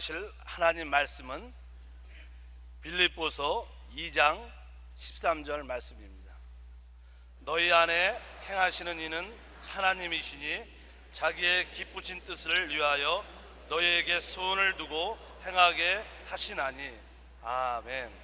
나누실 하나님 말씀은 빌립보서 2장 13절 말씀입니다. 너희 안에 행하시는 이는 하나님이시니 자기의 기쁘신 뜻을 위하여 너희에게 소원을 두고 행하게 하시나니. 아멘.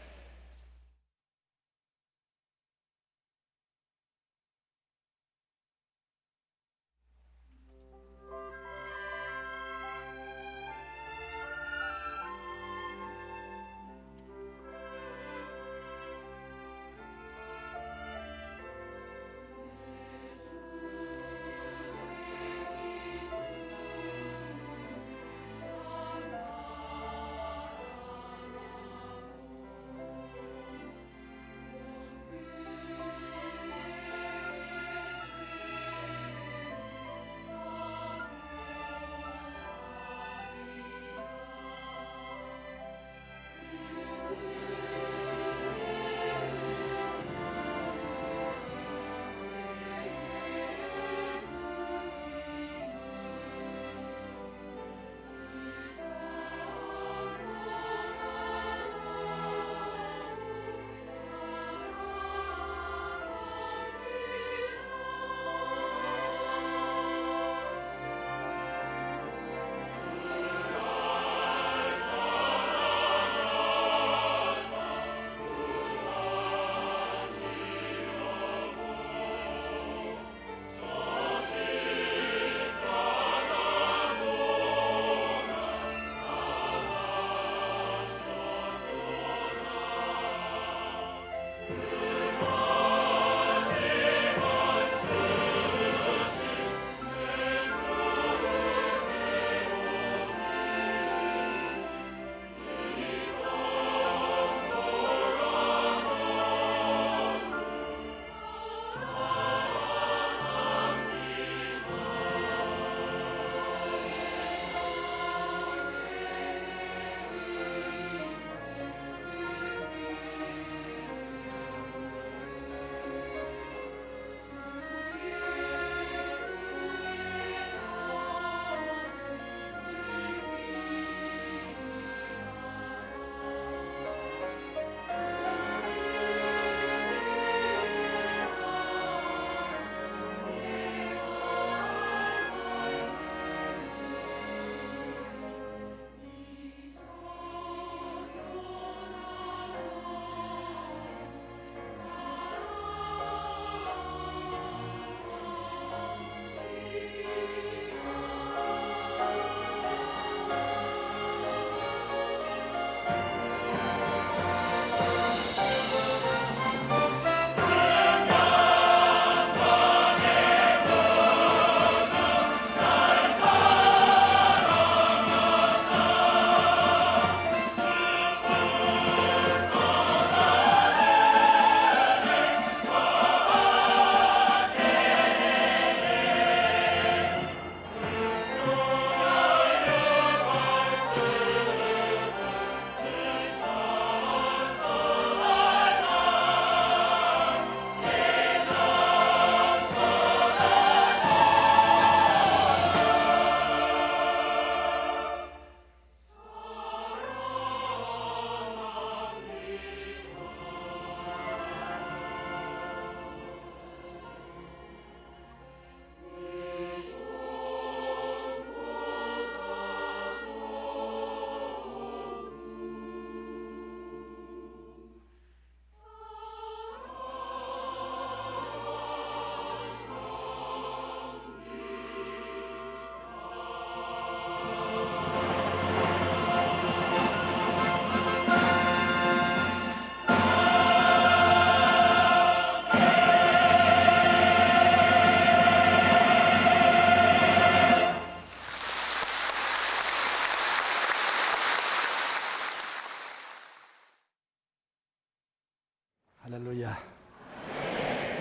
할렐루야.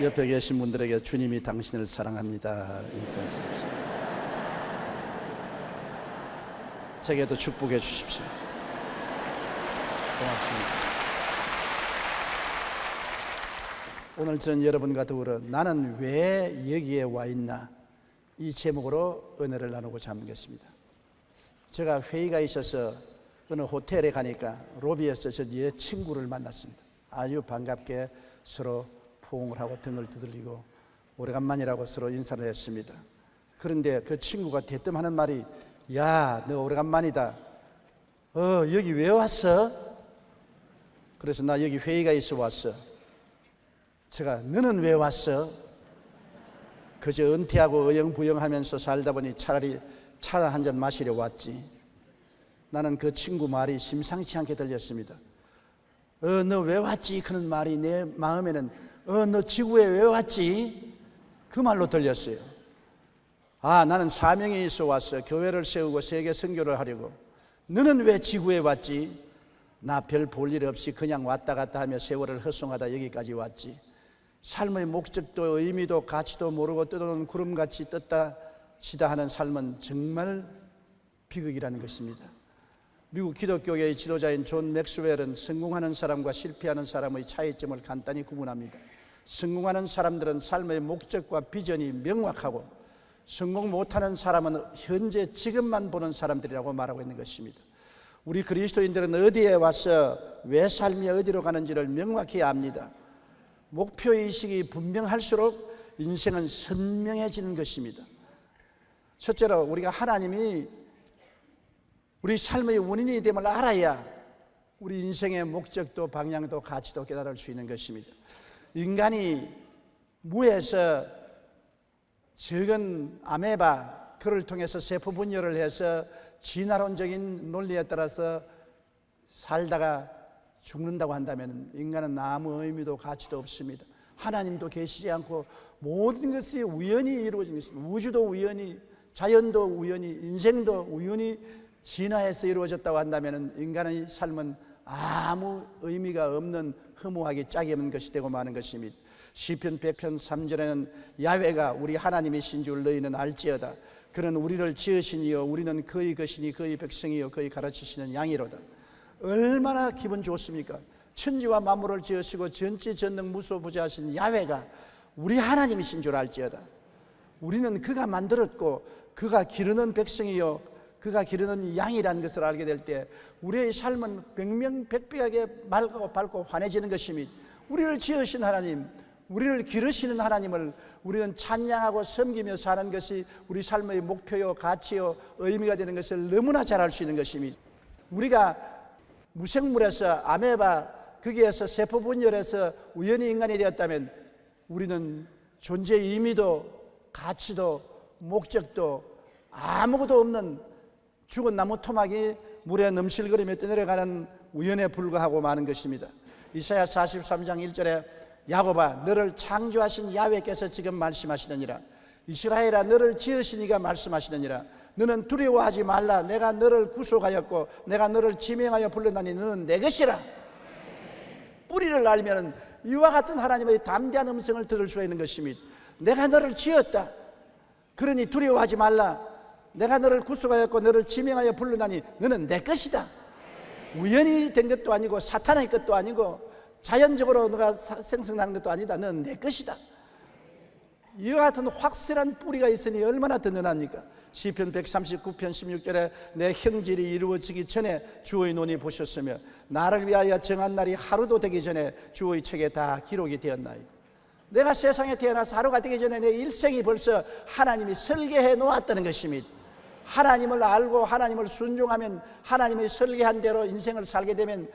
옆에 계신 분들에게 주님이 당신을 사랑합니다 인사해 주십시오. 제게도 축복해 주십시오. 고맙습니다. 오늘 저는 여러분과 더불어 나는 왜 여기에 와 있나, 이 제목으로 은혜를 나누고자 하겠습니다. 제가 회의가 있어서 어느 호텔에 가니까 로비에서 저 예 친구를 만났습니다. 아주 반갑게 서로 포옹을 하고 등을 두들리고 오래간만이라고 서로 인사를 했습니다. 그런데 그 친구가 대뜸 하는 말이, 야, 너 오래간만이다. 여기 왜 왔어? 그래서 나 여기 회의가 있어 왔어. 제가, 너는 왜 왔어? 그저 은퇴하고 어영부영하면서 살다 보니 차라리 차 한 잔 마시려 왔지. 나는 그 친구 말이 심상치 않게 들렸습니다. 너 왜 왔지? 그런 말이 내 마음에는 너 지구에 왜 왔지? 그 말로 들렸어요. 나는 사명이 있어 왔어. 교회를 세우고 세계 선교를 하려고. 너는 왜 지구에 왔지? 나 별 볼 일 없이 그냥 왔다 갔다 하며 세월을 허송하다 여기까지 왔지. 삶의 목적도 의미도 가치도 모르고 떠도는 구름같이 떴다 치다 하는 삶은 정말 비극이라는 것입니다. 미국 기독교계의 지도자인 존 맥스웰은 성공하는 사람과 실패하는 사람의 차이점을 간단히 구분합니다. 성공하는 사람들은 삶의 목적과 비전이 명확하고, 성공 못하는 사람은 현재 지금만 보는 사람들이라고 말하고 있는 것입니다. 우리 그리스도인들은 어디에 와서 왜 삶이 어디로 가는지를 명확히 압니다. 목표의식이 분명할수록 인생은 선명해지는 것입니다. 첫째로 우리가 하나님이 우리 삶의 원인이 됨을 알아야 우리 인생의 목적도 방향도 가치도 깨달을 수 있는 것입니다. 인간이 무에서 적은 아메바, 그를 통해서 세포 분열을 해서 진화론적인 논리에 따라서 살다가 죽는다고 한다면 인간은 아무 의미도 가치도 없습니다. 하나님도 계시지 않고 모든 것이 우연히 이루어진 것입니다. 우주도 우연히, 자연도 우연히, 인생도 우연히 진화해서 이루어졌다고 한다면 인간의 삶은 아무 의미가 없는 허무하게 짝이 없는 것이 되고 마는 것입니다. 시편 100편 3절에는 야훼가 우리 하나님이신 줄 너희는 알지어다. 그는 우리를 지으시니요 우리는 그의 것이니 그의 백성이요 그의 가르치시는 양이로다. 얼마나 기분 좋습니까? 천지와 만물을 지으시고 전지전능 무소부재하신 야훼가 우리 하나님이신 줄 알지어다. 우리는 그가 만들었고 그가 기르는 백성이요 그가 기르는 양이라는 것을 알게 될 때 우리의 삶은 백명백백하게 맑고 밝고 환해지는 것입니다. 우리를 지으신 하나님, 우리를 기르시는 하나님을 우리는 찬양하고 섬기며 사는 것이 우리 삶의 목표요 가치요 의미가 되는 것을 너무나 잘 알 수 있는 것입니다. 우리가 무생물에서 아메바, 거기에서 세포 분열해서 우연히 인간이 되었다면 우리는 존재의 의미도 가치도 목적도 아무것도 없는 죽은 나무 토막이 물에 넘실거리며 떠내려가는 우연에 불과하고 마는 것입니다. 이사야 43장 1절에 야곱아 너를 창조하신 야훼께서 지금 말씀하시느니라. 이스라엘아 너를 지으신 이가 말씀하시느니라. 너는 두려워하지 말라. 내가 너를 구속하였고 내가 너를 지명하여 불렀나니 너는 내 것이라. 뿌리를 알면 이와 같은 하나님의 담대한 음성을 들을 수가 있는 것입니다. 내가 너를 지었다. 그러니 두려워하지 말라. 내가 너를 구속하였고 너를 지명하여 불렀나니 너는 내 것이다. 우연히 된 것도 아니고 사탄의 것도 아니고 자연적으로 너가 생성난 것도 아니다. 너는 내 것이다. 이와 같은 확실한 뿌리가 있으니 얼마나 든든합니까? 시편 139편 16절에 내 형질이 이루어지기 전에 주의 눈이 보셨으며 나를 위하여 정한 날이 하루도 되기 전에 주의 책에 다 기록이 되었나이다. 내가 세상에 태어나서 하루가 되기 전에 내 일생이 벌써 하나님이 설계해 놓았다는 것입니다. 하나님을 알고 하나님을 순종하면 하나님의 설계한 대로 인생을 살게 되면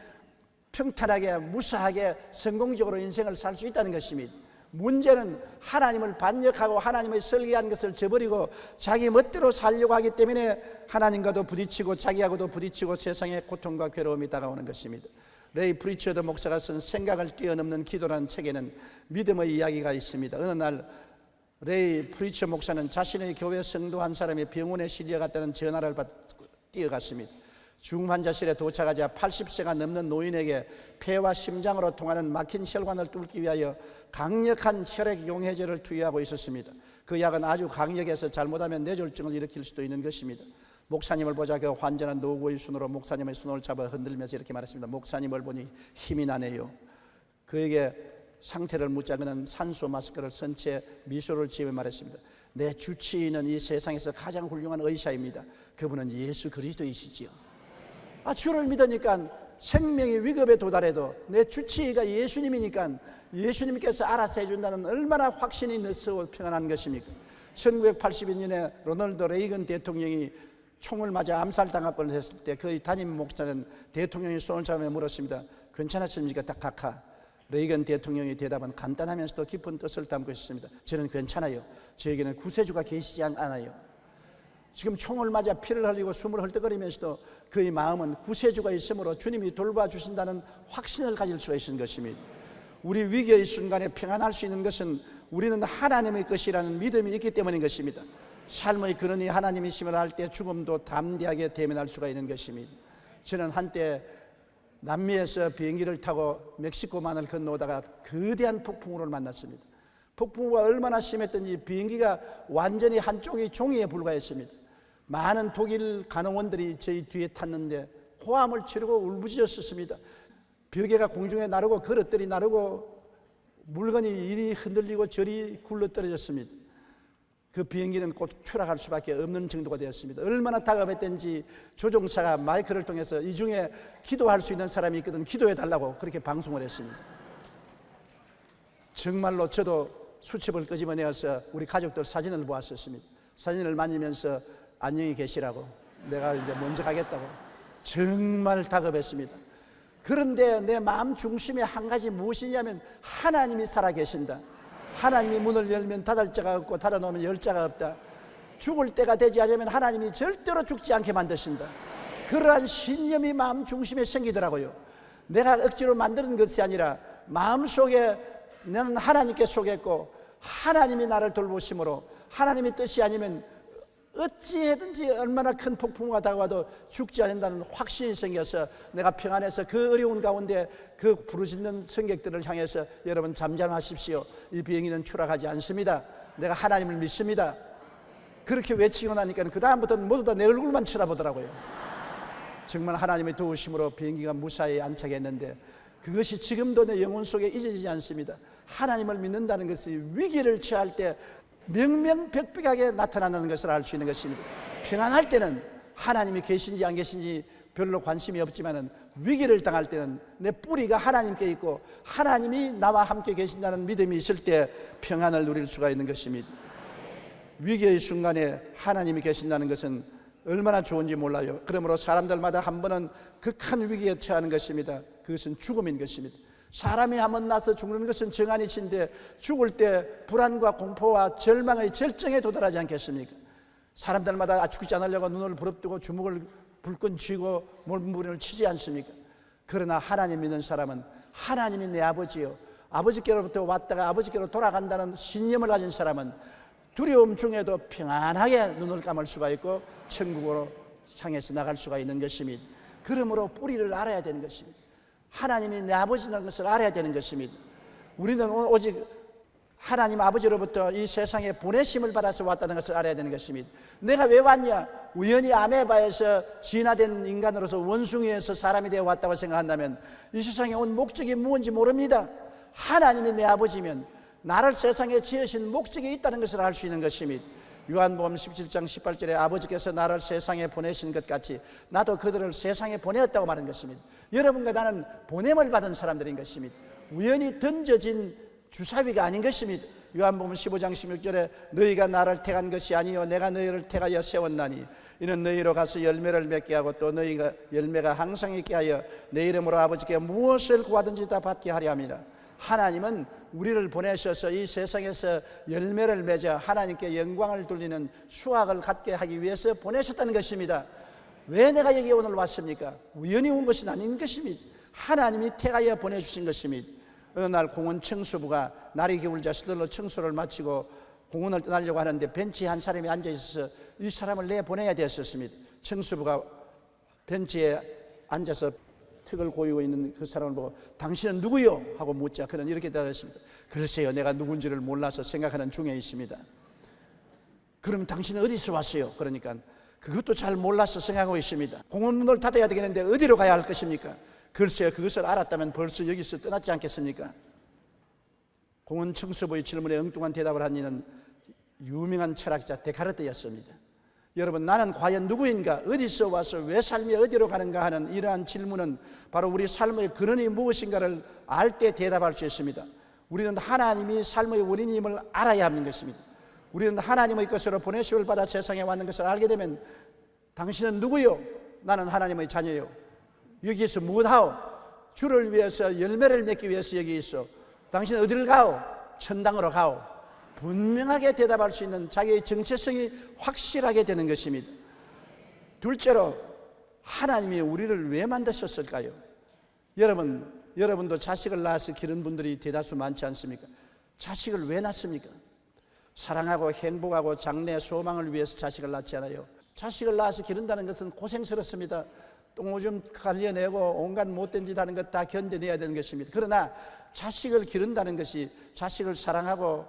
평탄하게 무사하게 성공적으로 인생을 살 수 있다는 것입니다. 문제는 하나님을 반역하고 하나님의 설계한 것을 저버리고 자기 멋대로 살려고 하기 때문에 하나님과도 부딪히고 자기하고도 부딪히고 세상에 고통과 괴로움이 다가오는 것입니다. 레이 프리처드 목사가 쓴 생각을 뛰어넘는 기도라는 책에는 믿음의 이야기가 있습니다. 어느 날 레이 프리처 목사는 자신의 교회 성도 한 사람이 병원에 실려갔다는 전화를 받고 뛰어갔습니다. 중환자실에 도착하자 80세가 넘는 노인에게 폐와 심장으로 통하는 막힌 혈관을 뚫기 위하여 강력한 혈액 용해제를 투여하고 있었습니다. 그 약은 아주 강력해서 잘못하면 뇌졸중을 일으킬 수도 있는 것입니다. 목사님을 보자 그 환자는 노구의 손으로 목사님의 손을 잡아 흔들면서 이렇게 말했습니다. 목사님을 보니 힘이 나네요. 그에게 상태를 묻자 그는 산소 마스크를 쓴 채 미소를 지으며 말했습니다. 내 주치의는 이 세상에서 가장 훌륭한 의사입니다. 그분은 예수 그리스도이시지요. 주를 믿으니까 생명이 위급에 도달해도 내 주치의가 예수님이니까 예수님께서 알아서 해준다는 얼마나 확신이 넣어서 평안한 것입니까? 1982년에 로널드 레이건 대통령이 총을 맞아 암살당할 뻔했을 때 그 담임 목사는 대통령이 손을 잡으며 물었습니다. 괜찮았습니까? 카카. 레이건 대통령의 대답은 간단하면서도 깊은 뜻을 담고 있습니다. 저는 괜찮아요. 저에게는 구세주가 계시지 않아요. 지금 총을 맞아 피를 흘리고 숨을 헐떡거리면서도 그의 마음은 구세주가 있으므로 주님이 돌봐주신다는 확신을 가질 수 있는 것입니다. 우리 위기의 순간에 평안할 수 있는 것은 우리는 하나님의 것이라는 믿음이 있기 때문인 것입니다. 삶의 근원이 하나님이심을 알 때 죽음도 담대하게 대면할 수가 있는 것입니다. 저는 한때 남미에서 비행기를 타고 멕시코만을 건너오다가 거대한 폭풍우를 만났습니다. 폭풍우가 얼마나 심했던지 비행기가 완전히 한쪽이 종이에 불과했습니다. 많은 독일 간호원들이 저희 뒤에 탔는데 호함을 치르고 울부짖었습니다. 벽에가 공중에 나르고 그릇들이 나르고 물건이 이리 흔들리고 저리 굴러떨어졌습니다. 그 비행기는 곧 추락할 수밖에 없는 정도가 되었습니다. 얼마나 다급했던지 조종사가 마이크를 통해서 이 중에 기도할 수 있는 사람이 있거든 기도해달라고 그렇게 방송을 했습니다. 정말로 저도 수첩을 끄집어내어서 우리 가족들 사진을 보았었습니다. 사진을 만지면서 안녕히 계시라고, 내가 이제 먼저 가겠다고. 정말 다급했습니다. 그런데 내 마음 중심에 한 가지 무엇이냐면 하나님이 살아계신다. 하나님이 문을 열면 닫을 자가 없고 닫아놓으면 열 자가 없다. 죽을 때가 되지 않으면 하나님이 절대로 죽지 않게 만드신다. 그러한 신념이 마음 중심에 생기더라고요. 내가 억지로 만드는 것이 아니라 마음속에 나는 하나님께 속했고 하나님이 나를 돌보심으로 하나님의 뜻이 아니면 어찌해든지 얼마나 큰 폭풍우가 다가와도 죽지 않는다는 확신이 생겨서 내가 평안해서 그 어려운 가운데 그 부르짖는 승객들을 향해서 여러분 잠잠하십시오. 이 비행기는 추락하지 않습니다. 내가 하나님을 믿습니다. 그렇게 외치고 나니까 그 다음부터는 모두 다 내 얼굴만 쳐다보더라고요. 정말 하나님의 도우심으로 비행기가 무사히 안착했는데 그것이 지금도 내 영혼 속에 잊어지지 않습니다. 하나님을 믿는다는 것이 위기를 처할 때 명명백백하게 나타나는 것을 알 수 있는 것입니다. 평안할 때는 하나님이 계신지 안 계신지 별로 관심이 없지만 위기를 당할 때는 내 뿌리가 하나님께 있고 하나님이 나와 함께 계신다는 믿음이 있을 때 평안을 누릴 수가 있는 것입니다. 위기의 순간에 하나님이 계신다는 것은 얼마나 좋은지 몰라요. 그러므로 사람들마다 한 번은 극한 위기에 처하는 것입니다. 그것은 죽음인 것입니다. 사람이 한번 나서 죽는 것은 정한이신데 죽을 때 불안과 공포와 절망의 절정에 도달하지 않겠습니까? 사람들마다 죽지 않으려고 눈을 부릅뜨고 주먹을 불끈 쥐고 몸부림을 치지 않습니까? 그러나 하나님 믿는 사람은 하나님이 내 아버지요, 아버지께로부터 왔다가 아버지께로 돌아간다는 신념을 가진 사람은 두려움 중에도 평안하게 눈을 감을 수가 있고 천국으로 향해서 나갈 수가 있는 것입니다. 그러므로 뿌리를 알아야 되는 것입니다. 하나님이 내 아버지라는 것을 알아야 되는 것입니다. 우리는 오직 하나님 아버지로부터 이 세상에 보내심을 받아서 왔다는 것을 알아야 되는 것입니다. 내가 왜 왔냐? 우연히 아메바에서 진화된 인간으로서 원숭이에서 사람이 되어 왔다고 생각한다면 이 세상에 온 목적이 무엇인지 모릅니다. 하나님이 내 아버지면 나를 세상에 지으신 목적이 있다는 것을 알 수 있는 것입니다. 요한복음 17장 18절에 아버지께서 나를 세상에 보내신 것 같이 나도 그들을 세상에 보내었다고 말한 것입니다. 여러분과 나는 보냄을 받은 사람들인 것입니다. 우연히 던져진 주사위가 아닌 것입니다. 요한복음 15장 16절에 너희가 나를 택한 것이 아니요 내가 너희를 택하여 세웠나니 이는 너희로 가서 열매를 맺게 하고 또 너희가 열매가 항상 있게 하여 내 이름으로 아버지께 무엇을 구하든지 다 받게 하려 함이라. 하나님은 우리를 보내셔서 이 세상에서 열매를 맺어 하나님께 영광을 돌리는 수확을 갖게 하기 위해서 보내셨다는 것입니다. 왜 내가 여기 오늘 왔습니까? 우연히 온 것은 아닌 것입니다. 하나님이 택하여 보내주신 것입니다. 어느 날 공원 청소부가 날이 겨울자 서둘러 청소를 마치고 공원을 떠나려고 하는데 벤치에 한 사람이 앉아 있어서 이 사람을 내보내야 되었습니다. 청소부가 벤치에 앉아서 턱을 고이고 있는 그 사람을 보고 당신은 누구요? 하고 묻자 그는 이렇게 대답했습니다. 글쎄요, 내가 누군지를 몰라서 생각하는 중에 있습니다. 그럼 당신은 어디서 왔어요? 그러니까 그것도 잘 몰라서 생각하고 있습니다. 공원 문을 닫아야 되겠는데 어디로 가야 할 것입니까? 글쎄요, 그것을 알았다면 벌써 여기서 떠났지 않겠습니까? 공원 청소부의 질문에 엉뚱한 대답을 한 이는 유명한 철학자 데카르트였습니다. 여러분, 나는 과연 누구인가? 어디서 와서 왜 삶이 어디로 가는가 하는 이러한 질문은 바로 우리 삶의 근원이 무엇인가를 알 때 대답할 수 있습니다. 우리는 하나님이 삶의 원인임을 알아야 하는 것입니다. 우리는 하나님의 것으로 보내심을 받아 세상에 왔는 것을 알게 되면 당신은 누구요? 나는 하나님의 자녀요. 여기에서 무엇하오? 주를 위해서 열매를 맺기 위해서 여기 있어. 당신은 어디를 가오? 천당으로 가오. 분명하게 대답할 수 있는 자기의 정체성이 확실하게 되는 것입니다. 둘째로, 하나님이 우리를 왜 만드셨을까요? 여러분도 자식을 낳아서 기른 분들이 대다수 많지 않습니까? 자식을 왜 낳습니까? 사랑하고 행복하고 장래 소망을 위해서 자식을 낳지 않아요. 자식을 낳아서 기른다는 것은 고생스럽습니다. 똥오줌 갈려내고 온갖 못된 짓 하는 것 다 견뎌내야 되는 것입니다. 그러나 자식을 기른다는 것이 자식을 사랑하고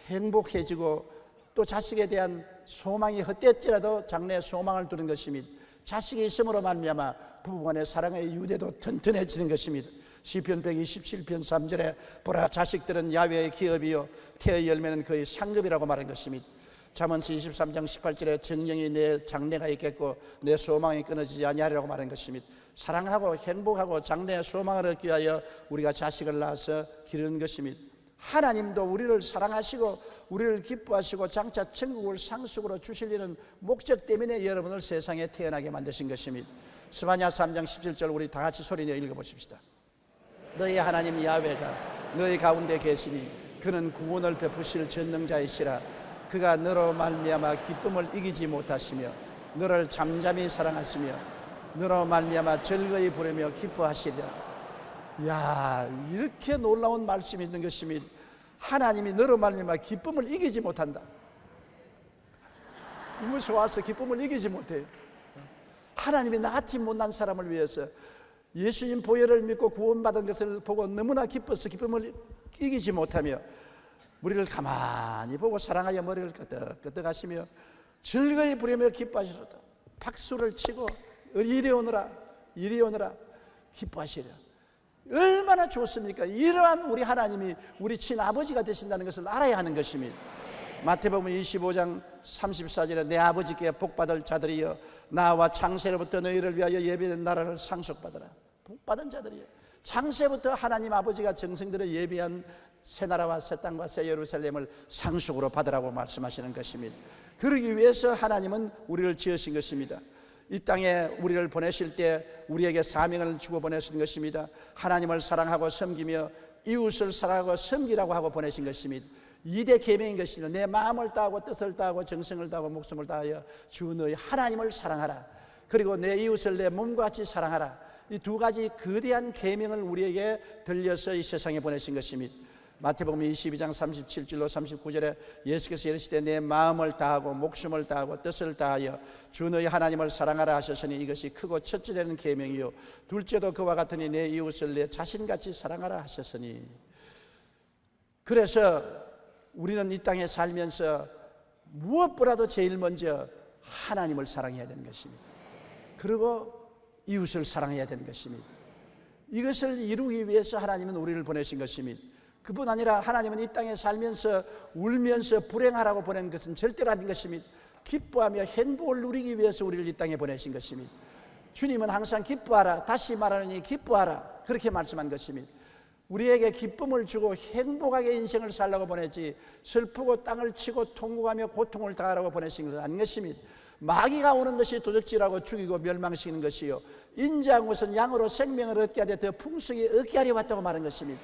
행복해지고 또 자식에 대한 소망이 헛되었지라도 장래에 소망을 두는 것입니다. 자식이 있음으로 말미암아 부부간의 사랑의 유대도 튼튼해지는 것입니다. 시편 127편 3절에 보라, 자식들은 야훼의 기업이요 태의 열매는 그의 상급이라고 말한 것입니다. 잠언서 23장 18절에 정령이 내 장래가 있겠고 내 소망이 끊어지지 아니하리라고 말한 것입니다. 사랑하고 행복하고 장래의 소망을 얻기 위하여 우리가 자식을 낳아서 기르는 것입니다. 하나님도 우리를 사랑하시고 우리를 기뻐하시고 장차 천국을 상속으로 주시려는 목적 때문에 여러분을 세상에 태어나게 만드신 것입니다. 스바냐 3장 17절 우리 다 같이 소리내어 읽어보십시다. 너희 하나님 야훼가 너희 가운데 계시니 그는 구원을 베푸실 전능자이시라. 그가 너로 말미암아 기쁨을 이기지 못하시며 너를 잠잠히 사랑하시며 너로 말미암아 즐거이 부르며 기뻐하시리라. 야, 이렇게 놀라운 말씀이 있는 것입니다. 하나님이 너로 말미암아 기쁨을 이기지 못한다. 이곳에 와서 기쁨을 이기지 못해요. 하나님이 나같이 못난 사람을 위해서 예수님 보혈을 믿고 구원받은 것을 보고 너무나 기뻐서 기쁨을 이기지 못하며 우리를 가만히 보고 사랑하여 머리를 끄덕끄덕 하시며 즐거이 부르며 기뻐하시도다. 박수를 치고 이리 오너라 기뻐하시려. 얼마나 좋습니까? 이러한 우리 하나님이 우리 친아버지가 되신다는 것을 알아야 하는 것입니다. 마태복음 25장 34절에 내 아버지께 복받을 자들이여 나와 창세로부터 너희를 위하여 예비된 나라를 상속받으라. 복받은 자들이여, 창세부터 하나님 아버지가 정성들을 예비한 새 나라와 새 땅과 새 예루살렘을 상속으로 받으라고 말씀하시는 것입니다. 그러기 위해서 하나님은 우리를 지으신 것입니다. 이 땅에 우리를 보내실 때 우리에게 사명을 주고 보내신 것입니다. 하나님을 사랑하고 섬기며 이웃을 사랑하고 섬기라고 하고 보내신 것입니다. 2대 계명인 것입니다. 내 마음을 다하고 뜻을 다하고 정성을 다하고 목숨을 다하여 주 너희 하나님을 사랑하라. 그리고 내 이웃을 내 몸과 같이 사랑하라. 이 두 가지 거대한 계명을 우리에게 들려서 이 세상에 보내신 것입니다. 마태복음 22장 37절로 39절에 예수께서 이르시되 내 마음을 다하고 목숨을 다하고 뜻을 다하여 주 너희 하나님을 사랑하라 하셨으니 이것이 크고 첫째 되는 계명이요 둘째도 그와 같으니 내 이웃을 내 자신같이 사랑하라 하셨으니. 그래서 우리는 이 땅에 살면서 무엇보다도 제일 먼저 하나님을 사랑해야 되는 것입니다. 그리고 이웃을 사랑해야 되는 것입니다. 이것을 이루기 위해서 하나님은 우리를 보내신 것입니다. 그뿐 아니라 하나님은 이 땅에 살면서 울면서 불행하라고 보낸 것은 절대로 아닌 것입니다. 기뻐하며 행복을 누리기 위해서 우리를 이 땅에 보내신 것입니다. 주님은 항상 기뻐하라, 다시 말하노니 기뻐하라, 그렇게 말씀한 것입니다. 우리에게 기쁨을 주고 행복하게 인생을 살라고 보내지 슬프고 땅을 치고 통곡하며 고통을 당하라고 보내신 것은 아닌 것입니다. 마귀가 오는 것이 도적질하고 죽이고 멸망시키는 것이요 인자한 것은 양으로 생명을 얻게 하되 더 풍성히 얻게 하려 왔다고 말한 것입니다.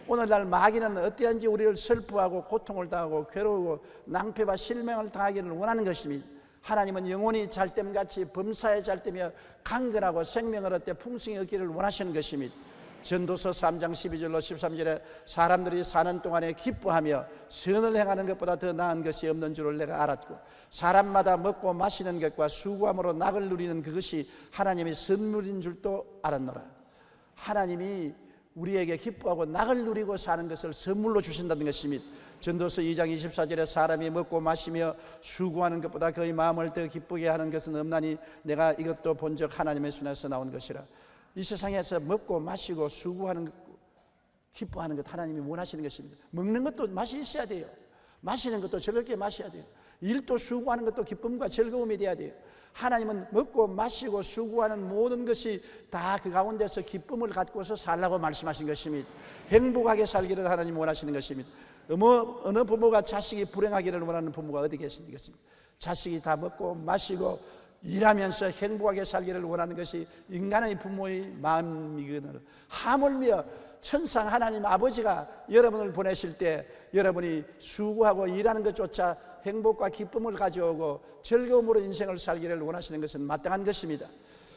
오늘날 마귀는 어떠한지 우리를 슬퍼하고 고통을 당하고 괴로우고 낭패와 실망을 당하기를 원하는 것입니다. 하나님은 영혼이 잘됨같이 범사에 잘되며 강건하고 생명을 얻되 풍성히 얻기를 원하시는 것입니다. 전도서 3장 12절로 13절에 사람들이 사는 동안에 기뻐하며 선을 행하는 것보다 더 나은 것이 없는 줄을 내가 알았고 사람마다 먹고 마시는 것과 수고함으로 낙을 누리는 그것이 하나님의 선물인 줄도 알았노라. 하나님이 우리에게 기뻐하고 낙을 누리고 사는 것을 선물로 주신다는 것입니다. 전도서 2장 24절에 사람이 먹고 마시며 수고하는 것보다 그의 마음을 더 기쁘게 하는 것은 없나니 내가 이것도 본적 하나님의 손에서 나온 것이라. 이 세상에서 먹고 마시고 수고하는 것, 기뻐하는 것 하나님이 원하시는 것입니다. 먹는 것도 맛이 있어야 돼요. 마시는 것도 즐겁게 마셔야 돼요. 일도 수고하는 것도 기쁨과 즐거움이 돼야 돼요. 하나님은 먹고 마시고 수고하는 모든 것이 다 그 가운데서 기쁨을 갖고서 살라고 말씀하신 것입니다. 행복하게 살기를 하나님 원하시는 것입니다. 어느 부모가 자식이 불행하기를 원하는 부모가 어디 계십니까? 자식이 다 먹고 마시고 일하면서 행복하게 살기를 원하는 것이 인간의 부모의 마음이거든요. 하물며 천상 하나님 아버지가 여러분을 보내실 때 여러분이 수고하고 일하는 것조차 행복과 기쁨을 가져오고 즐거움으로 인생을 살기를 원하시는 것은 마땅한 것입니다.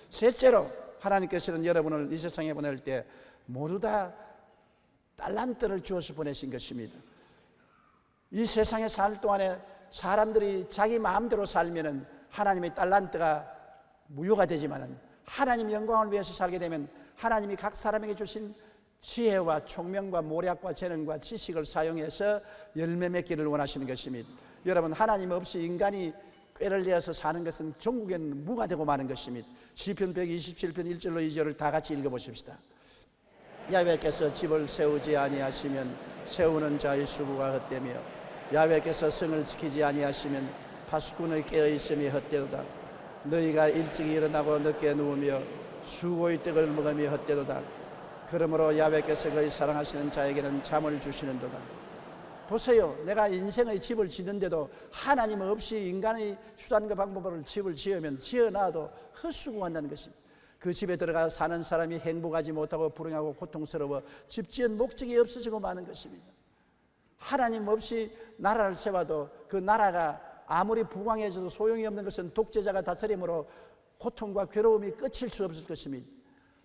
셋째로 하나님께서는 여러분을 이 세상에 보낼 때 모두 다 달란트를 주어서 보내신 것입니다. 이 세상에 살 동안에 사람들이 자기 마음대로 살면은 하나님의 달란트가 무효가 되지만은 하나님 영광을 위해서 살게 되면 하나님이 각 사람에게 주신 지혜와 총명과 모략과 재능과 지식을 사용해서 열매 맺기를 원하시는 것입니다. 여러분, 하나님 없이 인간이 꾀를 내어서 사는 것은 전국에는 무가 되고 마는 것입니다. 시편 127편 1절로 2절을 다 같이 읽어보십시다. 야훼께서 집을 세우지 아니하시면 세우는 자의 수고가 헛되며 야훼께서 성을 지키지 아니하시면 파수꾼의 깨어있음이 헛되도다. 너희가 일찍 일어나고 늦게 누우며 수고의 떡을 먹으며 헛되도다. 그러므로 야훼께서 그의 사랑하시는 자에게는 잠을 주시는도다. 보세요, 내가 인생의 집을 짓는데도 하나님 없이 인간의 수단과 방법으로 집을 지으면 지어놔도 헛수고한다는 것입니다. 그 집에 들어가 사는 사람이 행복하지 못하고 불행하고 고통스러워 집 지은 목적이 없어지고 마는 것입니다. 하나님 없이 나라를 세워도 그 나라가 아무리 부강해져도 소용이 없는 것은 독재자가 다스림으로 고통과 괴로움이 끝일 수 없을 것입니다.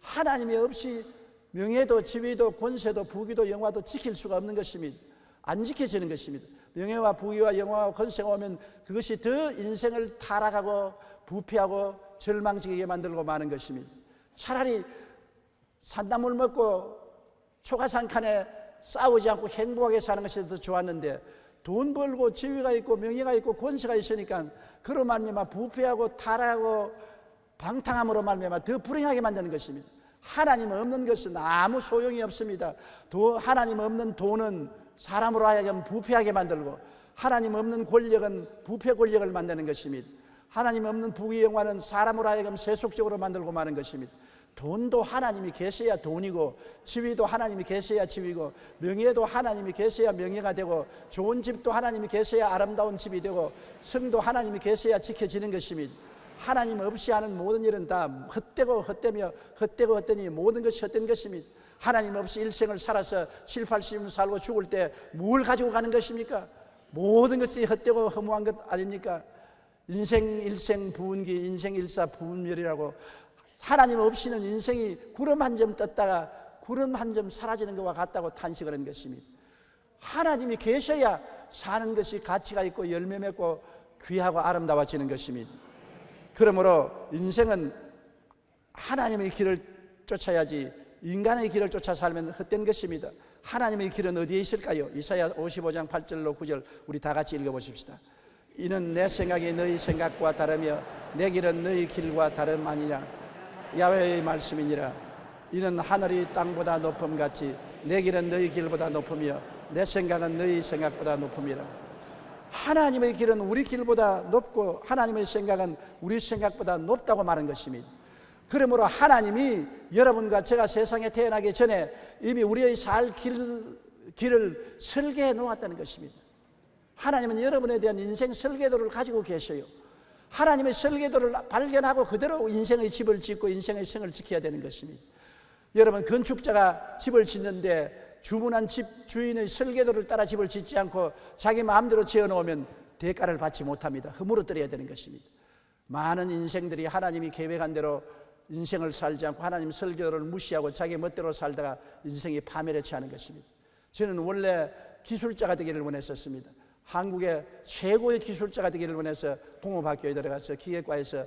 하나님이 없이 명예도 지위도 권세도 부귀도 영화도 지킬 수가 없는 것입니다. 안 지켜지는 것입니다. 명예와 부귀와 영화와 권세가 오면 그것이 더 인생을 타락하고 부패하고 절망지게 만들고 마는 것입니다. 차라리 산나물 먹고 초가상칸에 싸우지 않고 행복하게 사는 것이 더 좋았는데 돈 벌고 지위가 있고 명예가 있고 권세가 있으니까 그로 말미암아 부패하고 타락하고 방탕함으로 말미암아 더 불행하게 만드는 것입니다. 하나님 없는 것은 아무 소용이 없습니다. 하나님 없는 돈은 사람으로 하여금 부패하게 만들고 하나님 없는 권력은 부패 권력을 만드는 것입니다. 하나님 없는 부귀 영화는 사람으로 하여금 세속적으로 만들고 마는 것입니다. 돈도 하나님이 계셔야 돈이고 지위도 하나님이 계셔야 지위고 명예도 하나님이 계셔야 명예가 되고 좋은 집도 하나님이 계셔야 아름다운 집이 되고 성도 하나님이 계셔야 지켜지는 것입니다. 하나님 없이 하는 모든 일은 다 헛되고 헛되며 헛되고 헛되니 모든 것이 헛된 것입니다. 하나님 없이 일생을 살아서 7, 80년 살고 죽을 때 뭘 가지고 가는 것입니까? 모든 것이 헛되고 허무한 것 아닙니까? 인생 일생 부운기 인생 일사 부운멸이라고 하나님 없이는 인생이 구름 한 점 떴다가 구름 한 점 사라지는 것과 같다고 탄식을 한 것입니다. 하나님이 계셔야 사는 것이 가치가 있고 열매 맺고 귀하고 아름다워지는 것입니다. 그러므로 인생은 하나님의 길을 쫓아야지 인간의 길을 쫓아 살면 헛된 것입니다. 하나님의 길은 어디에 있을까요? 이사야 55장 8절로 9절 우리 다 같이 읽어보십시다. 이는 내 생각이 너희 생각과 다르며 내 길은 너희 길과 다름 아니냐. 야훼의 말씀이니라. 이는 하늘이 땅보다 높음같이 내 길은 너희 길보다 높으며 내 생각은 너희 생각보다 높음이라. 하나님의 길은 우리 길보다 높고 하나님의 생각은 우리 생각보다 높다고 말한 것입니다. 그러므로 하나님이 여러분과 제가 세상에 태어나기 전에 이미 우리의 살 길을 설계해 놓았다는 것입니다. 하나님은 여러분에 대한 인생 설계도를 가지고 계셔요. 하나님의 설계도를 발견하고 그대로 인생의 집을 짓고 인생의 성을 지켜야 되는 것입니다. 여러분, 건축자가 집을 짓는데 주문한 집 주인의 설계도를 따라 집을 짓지 않고 자기 마음대로 지어놓으면 대가를 받지 못합니다. 허물어뜨려야 되는 것입니다. 많은 인생들이 하나님이 계획한 대로 인생을 살지 않고 하나님 설계도를 무시하고 자기 멋대로 살다가 인생이 파멸에 처하는 것입니다. 저는 원래 기술자가 되기를 원했었습니다. 한국의 최고의 기술자가 되기를 원해서 공업학교에 들어가서 기계과에서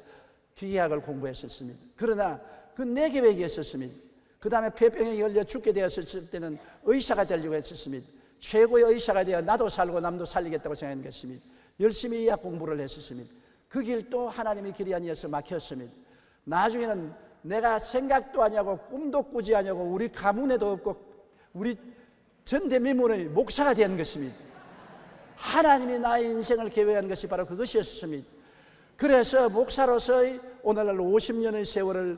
기계학을 공부했었습니다. 그러나 그건 내 계획이었습니다. 그 다음에 폐병에 걸려 죽게 되었을 때는 의사가 되려고 했었습니다. 최고의 의사가 되어 나도 살고 남도 살리겠다고 생각한 것입니다. 열심히 의학 공부를 했었습니다. 그 길도 하나님의 길이 아니어서 막혔습니다. 나중에는 내가 생각도 아니하고 꿈도 꾸지 아니하고 우리 가문에도 없고 우리 전대미문의 목사가 된 것입니다. 하나님이 나의 인생을 계획한 것이 바로 그것이었습니다. 그래서 목사로서의 오늘날 50년의 세월을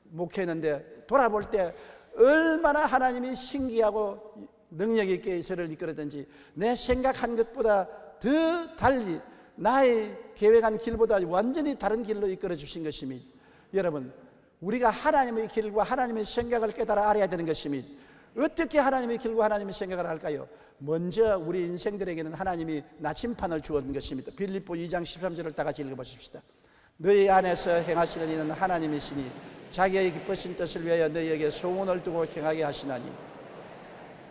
목회했는데 돌아볼 때 얼마나 하나님이 신기하고 능력 있게 저를 이끌었든지 내 생각한 것보다 더 달리 나의 계획한 길보다 완전히 다른 길로 이끌어 주신 것입니다. 여러분, 우리가 하나님의 길과 하나님의 생각을 깨달아 알아야 되는 것입니다. 어떻게 하나님의 길과 하나님의 생각을 할까요? 먼저 우리 인생들에게는 하나님이 나침판을 주었던 것입니다. 빌립보 2장 13절을 다 같이 읽어보십시다. 너희 안에서 행하시는 이는 하나님이시니 자기의 기쁘신 뜻을 위하여 너희에게 소원을 두고 행하게 하시나니.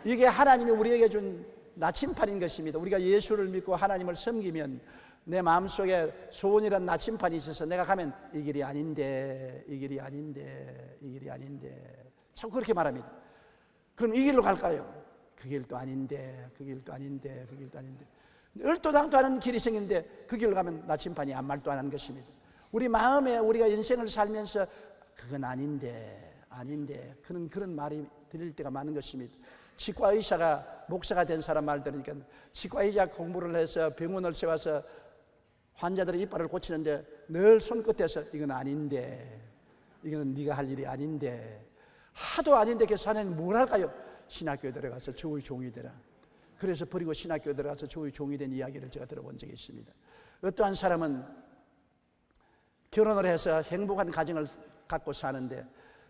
이게 하나님이 우리에게 준 나침판인 것입니다. 우리가 예수를 믿고 하나님을 섬기면 내 마음속에 소원이란 나침판이 있어서 내가 가면 이 길이 아닌데, 이 길이 아닌데, 이 길이 아닌데 자꾸 그렇게 말합니다. 그럼 이 길로 갈까요? 그 길도 아닌데, 그 길도 아닌데, 그 길도 아닌데. 얼토당토 하는 길이 생기는데 그 길로 가면 나침판이 아무 말도 안 하는 것입니다. 우리 마음에 우리가 인생을 살면서 그건 아닌데, 아닌데 그런 말이 들릴 때가 많은 것입니다. 치과 의사가 목사가 된 사람 말 들으니까 치과 의사 공부를 해서 병원을 세워서 환자들의 이빨을 고치는데 늘 손끝에서 이건 아닌데, 이건 네가 할 일이 아닌데, 하도 아닌데 그 사람은 뭘 할까요? 신학교에 들어가서 주의 종이 되라. 그래서 버리고 신학교에 들어가서 주의 종이 된 이야기를 제가 들어본 적이 있습니다. 어떠한 사람은 결혼을 해서 행복한 가정을 갖고 사는데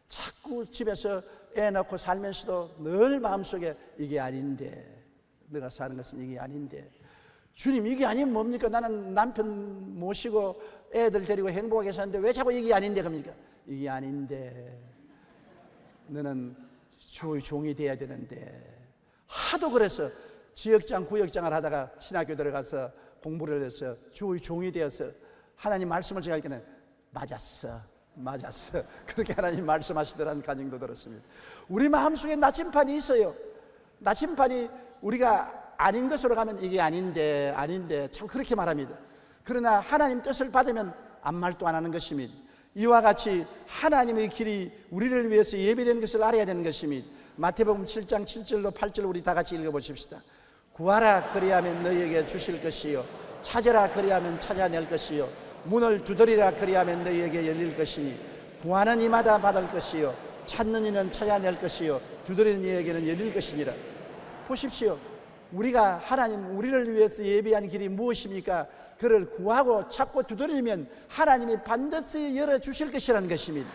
자꾸 집에서 애 낳고 살면서도 늘 마음속에 이게 아닌데, 내가 사는 것은 이게 아닌데, 주님 이게 아니면 뭡니까? 나는 남편 모시고 애들 데리고 행복하게 사는데 왜 자꾸 이게 아닌데 겁니까? 이게 아닌데 너는 주의 종이 돼야 되는데. 하도 그래서 지역장 구역장을 하다가 신학교 들어가서 공부를 해서 주의 종이 되어서 하나님 말씀을 제가 하니까 맞았어 그렇게 하나님 말씀하시더라는 간증도 들었습니다. 우리 마음속에 나침판이 있어요. 나침판이 우리가 아닌 것으로 가면 이게 아닌데 참 그렇게 말합니다. 그러나 하나님 뜻을 받으면 아무 말도 안 하는 것입니다. 이와 같이 하나님의 길이 우리를 위해서 예비된 것을 알아야 되는 것입니다. 마태복음 7장 7절로 8절 우리 다 같이 읽어보십시다. 구하라 그리하면 너희에게 주실 것이요, 찾으라 그리하면 찾아낼 것이요, 문을 두드리라 그리하면 너희에게 열릴 것이니 구하는 이마다 받을 것이요, 찾는 이는 찾아낼 것이요, 두드리는 이에게는 열릴 것이니라. 보십시오. 우리가 하나님 우리를 위해서 예비한 길이 무엇입니까? 그를 구하고 찾고 두드리면 하나님이 반드시 열어주실 것이라는 것입니다.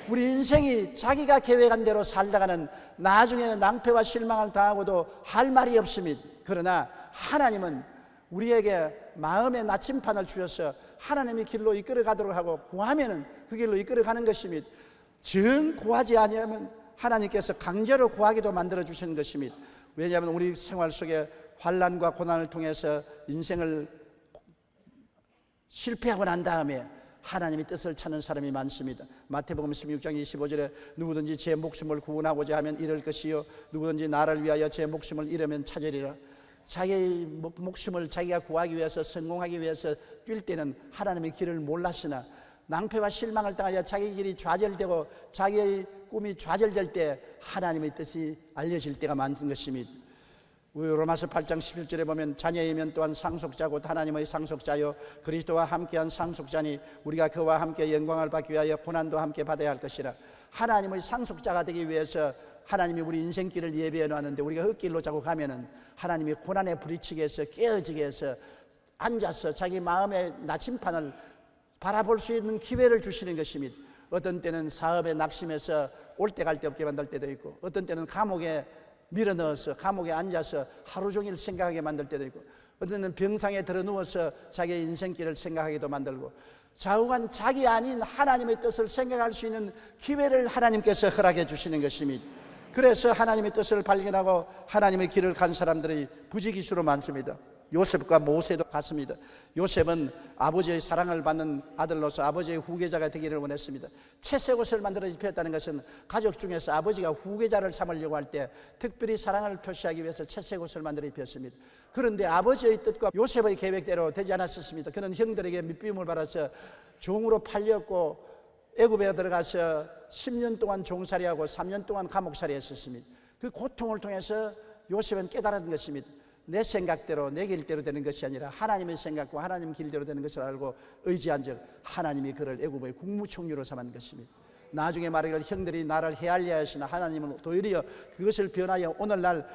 우리 인생이 자기가 계획한 대로 살다가는 나중에는 낭패와 실망을 당하고도 할 말이 없습니다. 그러나 하나님은 우리에게 마음의 나침판을 주셔서 하나님의 길로 이끌어가도록 하고 구하면은 그 길로 이끌어가는 것입니다. 정 구하지 아니하면 하나님께서 강제로 구하기도 만들어 주시는 것입니다. 왜냐하면 우리 생활 속에 환난과 고난을 통해서 인생을 실패하고 난 다음에 하나님의 뜻을 찾는 사람이 많습니다. 마태복음 16장 25절에 누구든지 제 목숨을 구원하고자 하면 잃을 것이요, 누구든지 나를 위하여 제 목숨을 잃으면 찾으리라. 자기의 목숨을 자기가 구하기 위해서, 성공하기 위해서 뛸 때는 하나님의 길을 몰랐으나 낭패와 실망을 당하여 자기 길이 좌절되고 자기의 꿈이 좌절될 때 하나님의 뜻이 알려질 때가 많은 것입니다. 로마서 8장 11절에 보면 자녀이면 또한 상속자 곧 하나님의 상속자요 그리스도와 함께한 상속자니 우리가 그와 함께 영광을 받기 위하여 고난도 함께 받아야 할 것이라. 하나님의 상속자가 되기 위해서 하나님이 우리 인생길을 예비해 놨는데 우리가 흙길로 자꾸 가면은 하나님이 고난에 부딪히게 해서 깨어지게 해서 앉아서 자기 마음의 나침판을 바라볼 수 있는 기회를 주시는 것입니다. 어떤 때는 사업에 낙심해서 올 때 갈 데 없게 만들 때도 있고, 어떤 때는 감옥에 밀어넣어서 감옥에 앉아서 하루 종일 생각하게 만들 때도 있고, 어떤 때는 병상에 들어 누워서 자기의 인생길을 생각하기도 만들고, 좌우간 자기 아닌 하나님의 뜻을 생각할 수 있는 기회를 하나님께서 허락해 주시는 것입니다. 그래서 하나님의 뜻을 발견하고 하나님의 길을 간 사람들이 부지기수로 많습니다. 요셉과 모세도 같습니다. 요셉은 아버지의 사랑을 받는 아들로서 아버지의 후계자가 되기를 원했습니다. 채색 옷을 만들어 입혔다는 것은 가족 중에서 아버지가 후계자를 삼으려고 할 때 특별히 사랑을 표시하기 위해서 채색 옷을 만들어 입혔습니다. 그런데 아버지의 뜻과 요셉의 계획대로 되지 않았었습니다. 그는 형들에게 밑비움을 받아서 종으로 팔렸고 애굽에 들어가서 10년 동안 종살이하고 3년 동안 감옥살이 했었습니다. 그 고통을 통해서 요셉은 깨달은 것입니다. 내 생각대로 내 길대로 되는 것이 아니라 하나님의 생각과 하나님 길대로 되는 것을 알고 의지한 즉 하나님이 그를 애굽의 국무총리로 삼은 것입니다. 나중에 말하기를 형들이 나를 헤아려 하시나 하나님은 도리어 그것을 변하여 오늘날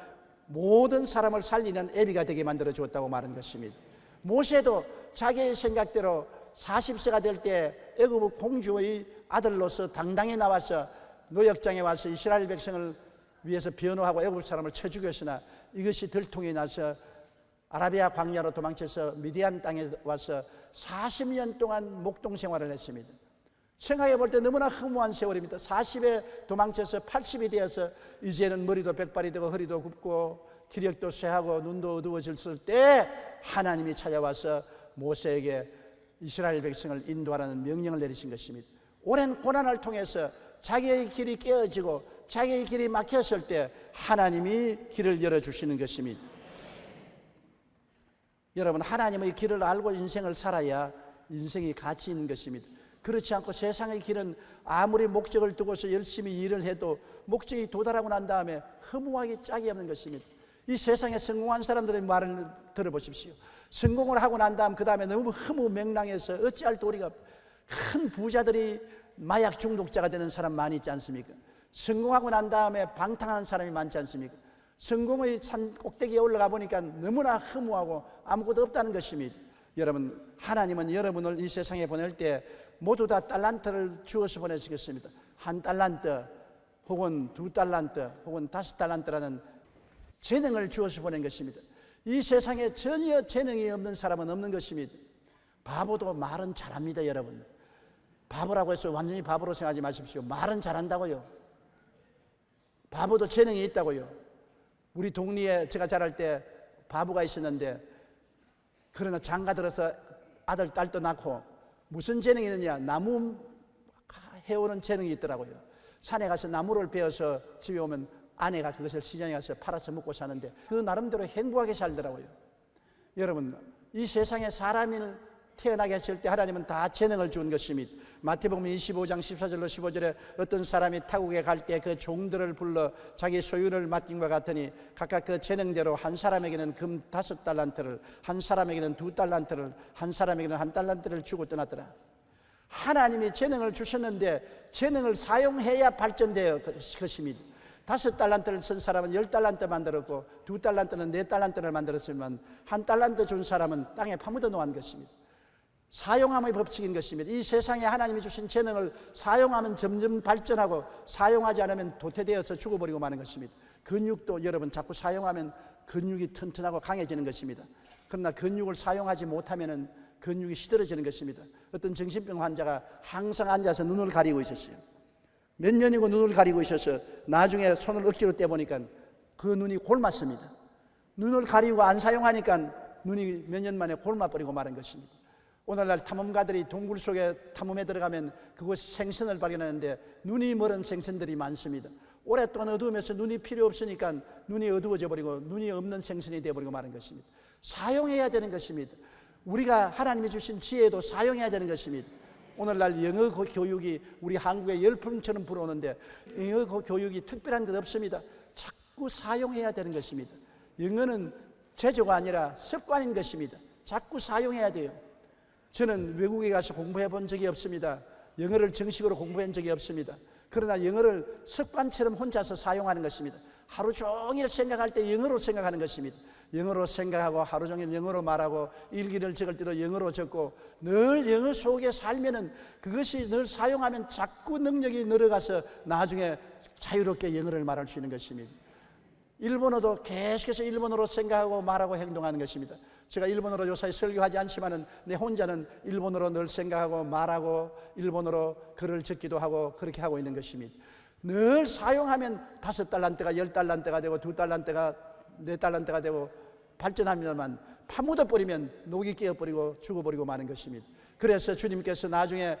모든 사람을 살리는 애비가 되게 만들어 주었다고 말한 것입니다. 모세도 자기의 생각대로 40세가 될 때 애굽 공주의 아들로서 당당히 나와서 노역장에 와서 이스라엘 백성을 위해서 변호하고 애굽 사람을 쳐 죽였으나 이것이 들통이 나서 아라비아 광야로 도망쳐서 미디안 땅에 와서 40년 동안 목동 생활을 했습니다. 생각해 볼 때 너무나 허무한 세월입니다. 40에 도망쳐서 80이 되어서 이제는 머리도 백발이 되고 허리도 굽고 기력도 쇠하고 눈도 어두워졌을 때 하나님이 찾아와서 모세에게 이스라엘 백성을 인도하라는 명령을 내리신 것입니다. 오랜 고난을 통해서 자기의 길이 깨어지고 자기의 길이 막혔을 때 하나님이 길을 열어주시는 것입니다. 여러분, 하나님의 길을 알고 인생을 살아야 인생이 가치 있는 것입니다. 그렇지 않고 세상의 길은 아무리 목적을 두고서 열심히 일을 해도 목적이 도달하고 난 다음에 허무하게 짝이 없는 것입니다. 이 세상에 성공한 사람들의 말을 들어보십시오. 성공을 하고 난 다음 그 다음에 너무 허무맹랑해서 어찌할 도리가 큰 부자들이 마약 중독자가 되는 사람 많이 있지 않습니까? 성공하고 난 다음에 방탕하는 사람이 많지 않습니까? 성공의 산 꼭대기에 올라가 보니까 너무나 허무하고 아무것도 없다는 것입니다. 여러분, 하나님은 여러분을 이 세상에 보낼 때 모두 다 달란트를 주어서 보내시겠습니다. 1달란트 혹은 2달란트 혹은 5달란트라는 재능을 주어서 보낸 것입니다. 이 세상에 전혀 재능이 없는 사람은 없는 것입니다. 바보도 말은 잘합니다. 여러분, 바보라고 해서 완전히 바보로 생각하지 마십시오. 말은 잘한다고요. 바보도 재능이 있다고요. 우리 동리에 제가 자랄 때 바보가 있었는데, 그러나 장가 들어서 아들 딸도 낳고 무슨 재능이 있느냐, 나무 해오는 재능이 있더라고요. 산에 가서 나무를 베어서 집에 오면 아내가 그것을 시장에 가서 팔아서 먹고 사는데 그 나름대로 행복하게 살더라고요. 여러분, 이 세상에 사람이 태어나게 했을 때 하나님은 다 재능을 준 것입니다. 마태복음 25장 14절로 15절에 어떤 사람이 타국에 갈 때 그 종들을 불러 자기 소유를 맡긴과 같으니 각각 그 재능대로 한 사람에게는 금 5달란트를, 한 사람에게는 2달란트를, 한 사람에게는 1달란트를 주고 떠났더라. 하나님이 재능을 주셨는데 재능을 사용해야 발전되어 것입니다. 5달란트를 쓴 사람은 10달란트 만들었고 2달란트는 4달란트를 만들었지만 1달란트 준 사람은 땅에 파묻어 놓은 것입니다. 사용함의 법칙인 것입니다. 이 세상에 하나님이 주신 재능을 사용하면 점점 발전하고 사용하지 않으면 도태되어서 죽어버리고 마는 것입니다. 근육도 여러분 자꾸 사용하면 근육이 튼튼하고 강해지는 것입니다. 그러나 근육을 사용하지 못하면 근육이 시들어지는 것입니다. 어떤 정신병 환자가 항상 앉아서 눈을 가리고 있었어요. 몇 년이고 눈을 가리고 있어서 나중에 손을 억지로 떼보니까 그 눈이 골맞습니다. 눈을 가리고 안 사용하니까 눈이 몇 년 만에 골마버리고 마는 것입니다. 오늘날 탐험가들이 동굴 속에 탐험에 들어가면 그곳 생선을 발견하는데 눈이 멀은 생선들이 많습니다. 오랫동안 어두우면서 눈이 필요 없으니까 눈이 어두워져 버리고 눈이 없는 생선이 되어버리고 마는 것입니다. 사용해야 되는 것입니다. 우리가 하나님이 주신 지혜도 사용해야 되는 것입니다. 오늘날 영어 교육이 우리 한국에 열풍처럼 불어오는데 영어 교육이 특별한 것 없습니다. 자꾸 사용해야 되는 것입니다. 영어는 제조가 아니라 습관인 것입니다. 자꾸 사용해야 돼요. 저는 외국에 가서 공부해 본 적이 없습니다. 영어를 정식으로 공부한 적이 없습니다. 그러나 영어를 습관처럼 혼자서 사용하는 것입니다. 하루 종일 생각할 때 영어로 생각하는 것입니다. 영어로 생각하고 하루 종일 영어로 말하고 일기를 적을 때도 영어로 적고 늘 영어 속에 살면은 그것이 늘 사용하면 자꾸 능력이 늘어가서 나중에 자유롭게 영어를 말할 수 있는 것입니다. 일본어도 계속해서 일본어로 생각하고 말하고 행동하는 것입니다. 제가 일본어로 요사이 설교하지 않지만은 내 혼자는 일본어로 늘 생각하고 말하고 일본어로 글을 적기도 하고 그렇게 하고 있는 것입니다. 늘 사용하면 5달란트가 10달란트가 되고 2달란트가 4달란트가 되고 발전합니다만 파묻어버리면 녹이 깨어버리고 죽어버리고 마는 것입니다. 그래서 주님께서 나중에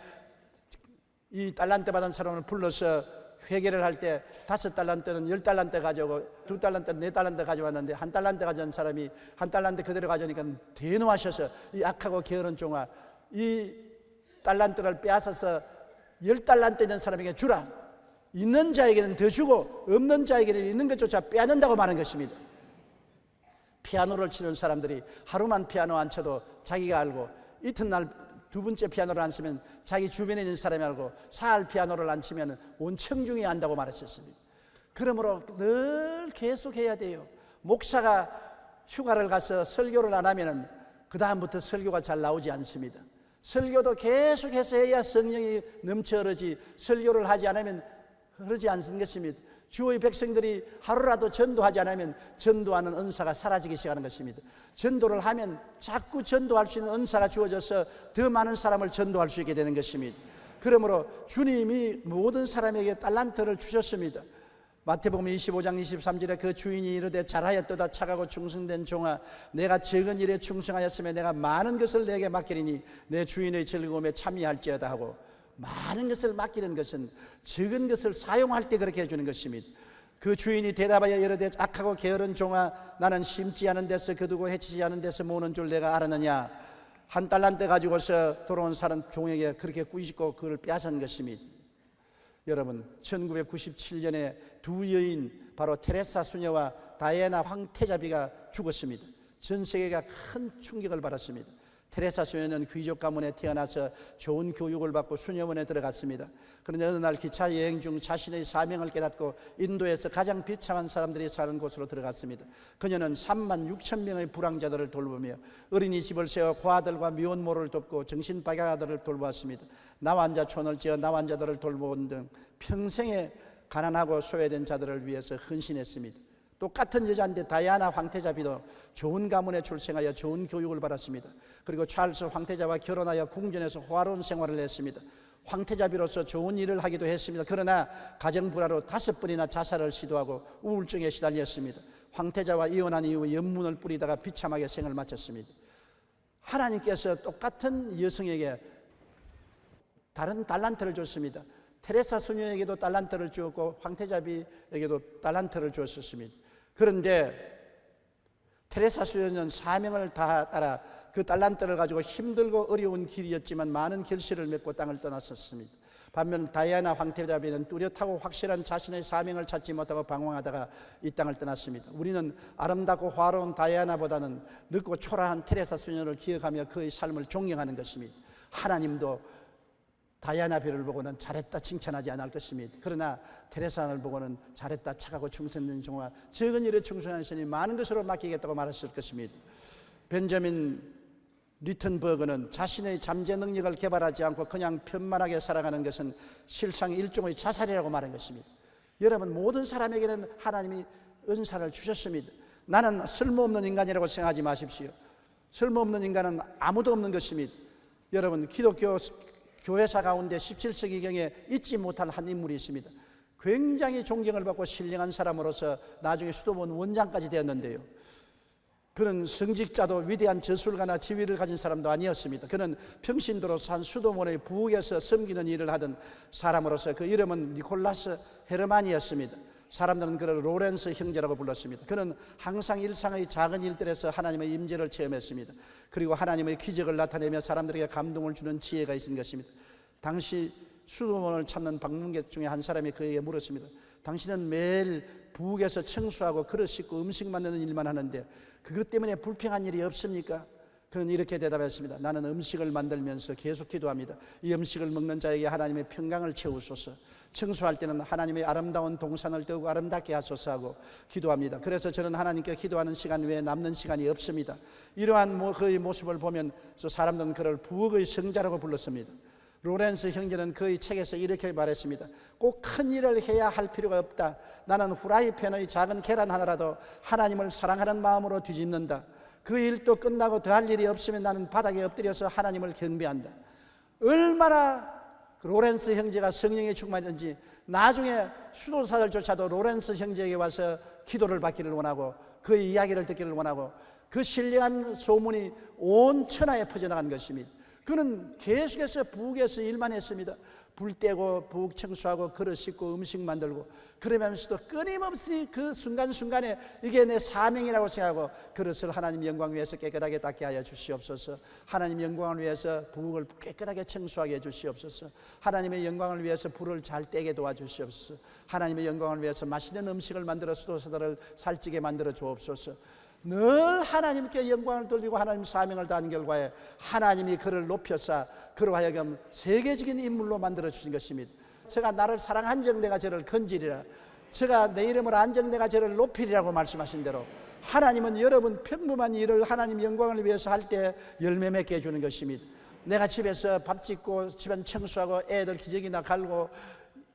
이 달란트 받은 사람을 불러서 회개를 할 때 5달란트는 10달란트 가져오고 2달란트는 4달란트 가져왔는데 1달란트 가져온 사람이 1달란트 그대로 가져오니까 대노하셔서 이 악하고 게으른 종아, 이 달란트를 빼앗아서 10달란트 있는 사람에게 주라. 있는 자에게는 더 주고 없는 자에게는 있는 것조차 빼앗는다고 말하는 것입니다. 피아노를 치는 사람들이 하루만 피아노 안 쳐도 자기가 알고, 이튿날 두 번째 피아노를 안 치면 자기 주변에 있는 사람이 알고, 사흘 피아노를 안 치면 온 청중이 안다고 말하셨습니다. 그러므로 늘 계속해야 돼요. 목사가 휴가를 가서 설교를 안 하면 그 다음부터 설교가 잘 나오지 않습니다. 설교도 계속해서 해야 성령이 넘쳐 흐르지, 설교를 하지 않으면 흐르지 않는 것입니다. 주의 백성들이 하루라도 전도하지 않으면 전도하는 은사가 사라지기 시작하는 것입니다. 전도를 하면 자꾸 전도할 수 있는 은사가 주어져서 더 많은 사람을 전도할 수 있게 되는 것입니다. 그러므로 주님이 모든 사람에게 달란트를 주셨습니다. 마태복음 25장 23절에 그 주인이 이르되 잘하였도다 착하고 충성된 종아, 내가 적은 일에 충성하였으면 내가 많은 것을 내게 맡기리니 내 주인의 즐거움에 참여할지어다 하고, 많은 것을 맡기는 것은 적은 것을 사용할 때 그렇게 해주는 것입니다. 그 주인이 대답하여 이르되 악하고 게으른 종아, 나는 심지 않은 데서 거두고 해치지 않은 데서 모으는 줄 내가 알았느냐. 한 달란트 가지고서 돌아온 사람 종에게 그렇게 꾸짖고 그를 빼앗은 것입니다. 여러분, 1997년에 두 여인, 바로 테레사 수녀와 다이애나 황태자비가 죽었습니다. 전 세계가 큰 충격을 받았습니다. 테레사 수녀는 귀족 가문에 태어나서 좋은 교육을 받고 수녀원에 들어갔습니다. 그런데 어느 날 기차 여행 중 자신의 사명을 깨닫고 인도에서 가장 비참한 사람들이 사는 곳으로 들어갔습니다. 그녀는 3만 6천 명의 불황자들을 돌보며 어린이집을 세워 고아들과 미혼모를 돕고 정신박약아들을 돌보았습니다. 나환자촌을 지어 나환자들을 돌보는 등 평생에 가난하고 소외된 자들을 위해서 헌신했습니다. 똑같은 여자인데 다이아나 황태자비도 좋은 가문에 출생하여 좋은 교육을 받았습니다. 그리고 찰스 황태자와 결혼하여 궁전에서 호화로운 생활을 했습니다. 황태자비로서 좋은 일을 하기도 했습니다. 그러나 가정불화로 5번이나 자살을 시도하고 우울증에 시달렸습니다. 황태자와 이혼한 이후 연문을 뿌리다가 비참하게 생을 마쳤습니다. 하나님께서 똑같은 여성에게 다른 달란트를 줬습니다. 테레사 수녀에게도 달란트를 주었고 황태자비에게도 달란트를 주었습니다. 그런데 테레사 수녀는 사명을 다 따라 그 달란트를 가지고 힘들고 어려운 길이었지만 많은 결실을 맺고 땅을 떠났었습니다. 반면 다이아나 황태자비는 뚜렷하고 확실한 자신의 사명을 찾지 못하고 방황하다가 이 땅을 떠났습니다. 우리는 아름답고 화려한 다이아나보다는 늙고 초라한 테레사 수녀를 기억하며 그의 삶을 존경하는 것입니다. 하나님도 다이아나비를 보고는 잘했다 칭찬하지 않을 것입니다. 그러나 테레사를 보고는 잘했다 착하고 충성된 종아, 적은 일에 충성하시니 많은 것으로 맡기겠다고 말했을 것입니다. 벤저민 리튼버그는 자신의 잠재 능력을 개발하지 않고 그냥 편만하게 살아가는 것은 실상 일종의 자살이라고 말한 것입니다. 여러분, 모든 사람에게는 하나님이 은사를 주셨습니다. 나는 쓸모없는 인간이라고 생각하지 마십시오. 쓸모없는 인간은 아무도 없는 것입니다. 여러분, 기독교 교회사 가운데 17세기경에 잊지 못할 한 인물이 있습니다. 굉장히 존경을 받고 신령한 사람으로서 나중에 수도원 원장까지 되었는데요, 그는 성직자도 위대한 저술가나 지위를 가진 사람도 아니었습니다. 그는 평신도로서 한 수도원의 부엌에서 섬기는 일을 하던 사람으로서 그 이름은 니콜라스 헤르만이었습니다. 사람들은 그를 로렌스 형제라고 불렀습니다. 그는 항상 일상의 작은 일들에서 하나님의 임재를 체험했습니다. 그리고 하나님의 기적을 나타내며 사람들에게 감동을 주는 지혜가 있는 것입니다. 당시 수도원을 찾는 방문객 중에 한 사람이 그에게 물었습니다. 당신은 매일 부엌에서 청소하고 그릇 씻고 음식 만드는 일만 하는데 그것 때문에 불평한 일이 없습니까? 그는 이렇게 대답했습니다. 나는 음식을 만들면서 계속 기도합니다. 이 음식을 먹는 자에게 하나님의 평강을 채우소서. 청소할 때는 하나님의 아름다운 동산을 더욱 아름답게 하소서 하고 기도합니다. 그래서 저는 하나님께 기도하는 시간 외에 남는 시간이 없습니다. 이러한 그의 모습을 보면 사람들은 그를 부엌의 성자라고 불렀습니다. 로렌스 형제는 그의 책에서 이렇게 말했습니다. 꼭 큰 일을 해야 할 필요가 없다. 나는 후라이팬의 작은 계란 하나라도 하나님을 사랑하는 마음으로 뒤집는다. 그 일도 끝나고 더할 일이 없으면 나는 바닥에 엎드려서 하나님을 경배한다. 얼마나 로렌스 형제가 성령에 충만했는지 나중에 수도사들조차도 로렌스 형제에게 와서 기도를 받기를 원하고 그의 이야기를 듣기를 원하고 그 신령한 소문이 온 천하에 퍼져나간 것입니다. 그는 계속해서 부엌에서 일만 했습니다. 불 떼고 부엌 청소하고 그릇 씻고 음식 만들고 그러면서도 끊임없이 그 순간순간에 이게 내 사명이라고 생각하고 그릇을 하나님 영광 위해서 깨끗하게 닦게 하여 주시옵소서. 하나님 영광을 위해서 부엌을 깨끗하게 청소하게 해 주시옵소서. 하나님의 영광을 위해서 불을 잘 떼게 도와주시옵소서. 하나님의 영광을 위해서 맛있는 음식을 만들어 수도사들을 살찌게 만들어 주옵소서. 늘 하나님께 영광을 돌리고 하나님 사명을 다한 결과에 하나님이 그를 높여사 그로 하여금 세계적인 인물로 만들어 주신 것입니다. 제가 나를 사랑한즉 내가 저를 건지리라. 제가 내 이름을 안즉 내가 저를 높이리라고 말씀하신 대로 하나님은 여러분 평범한 일을 하나님 영광을 위해서 할 때 열매 맺게 해주는 것입니다. 내가 집에서 밥 짓고 집안 청소하고 애들 기저귀나 갈고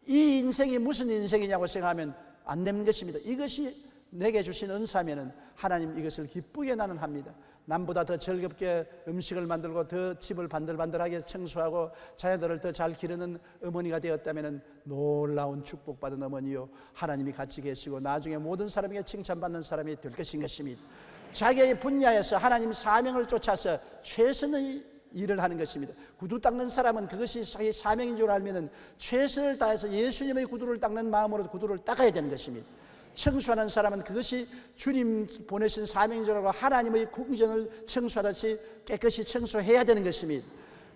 이 인생이 무슨 인생이냐고 생각하면 안 되는 것입니다. 이것이 내게 주신 은사면은 하나님 이것을 기쁘게 나는 합니다. 남보다 더 즐겁게 음식을 만들고 더 집을 반들반들하게 청소하고 자녀들을 더 잘 기르는 어머니가 되었다면 놀라운 축복받은 어머니요 하나님이 같이 계시고 나중에 모든 사람에게 칭찬받는 사람이 될 것인 것입니다. 자기의 분야에서 하나님 사명을 쫓아서 최선의 일을 하는 것입니다. 구두 닦는 사람은 그것이 자기 사명인 줄 알면 최선을 다해서 예수님의 구두를 닦는 마음으로 구두를 닦아야 되는 것입니다. 청소하는 사람은 그것이 주님 보내신 사명이라고 하나님의 궁전을 청소하듯이 깨끗이 청소해야 되는 것입니다.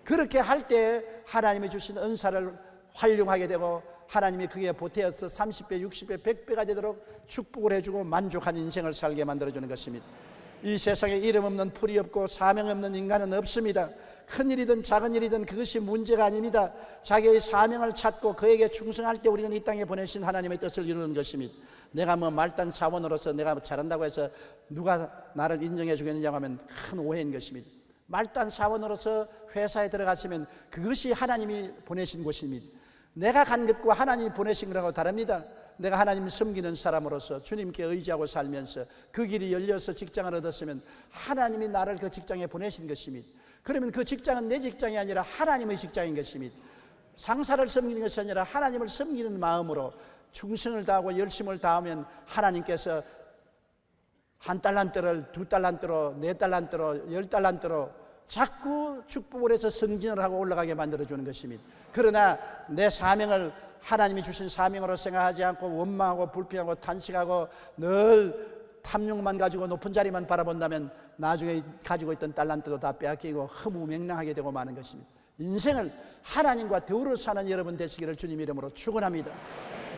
그렇게 할 때 하나님이 주신 은사를 활용하게 되고 하나님이 그게 보태어서 30배, 60배, 100배가 되도록 축복을 해주고 만족한 인생을 살게 만들어주는 것입니다. 이 세상에 이름 없는 풀이 없고 사명 없는 인간은 없습니다. 큰 일이든 작은 일이든 그것이 문제가 아닙니다. 자기의 사명을 찾고 그에게 충성할 때 우리는 이 땅에 보내신 하나님의 뜻을 이루는 것입니다. 내가 뭐 말단 사원으로서 내가 잘한다고 해서 누가 나를 인정해 주겠느냐고 하면 큰 오해인 것입니다. 말단 사원으로서 회사에 들어갔으면 그것이 하나님이 보내신 곳입니다. 내가 간 것과 하나님이 보내신 거라고 다릅니다. 내가 하나님을 섬기는 사람으로서 주님께 의지하고 살면서 그 길이 열려서 직장을 얻었으면 하나님이 나를 그 직장에 보내신 것입니다. 그러면 그 직장은 내 직장이 아니라 하나님의 직장인 것입니다. 상사를 섬기는 것이 아니라 하나님을 섬기는 마음으로 충성을 다하고 열심을 다하면 하나님께서 1달란트를 2달란트로 4달란트로 10달란트로 자꾸 축복을 해서 승진을 하고 올라가게 만들어주는 것입니다. 그러나 내 사명을 하나님이 주신 사명으로 생각하지 않고 원망하고 불평하고 탄식하고 늘 탐욕만 가지고 높은 자리만 바라본다면 나중에 가지고 있던 달란트도 다 빼앗기고 허무맹랑하게 되고 마는 것입니다. 인생을 하나님과 더불어 사는 여러분 되시기를 주님 이름으로 축원합니다.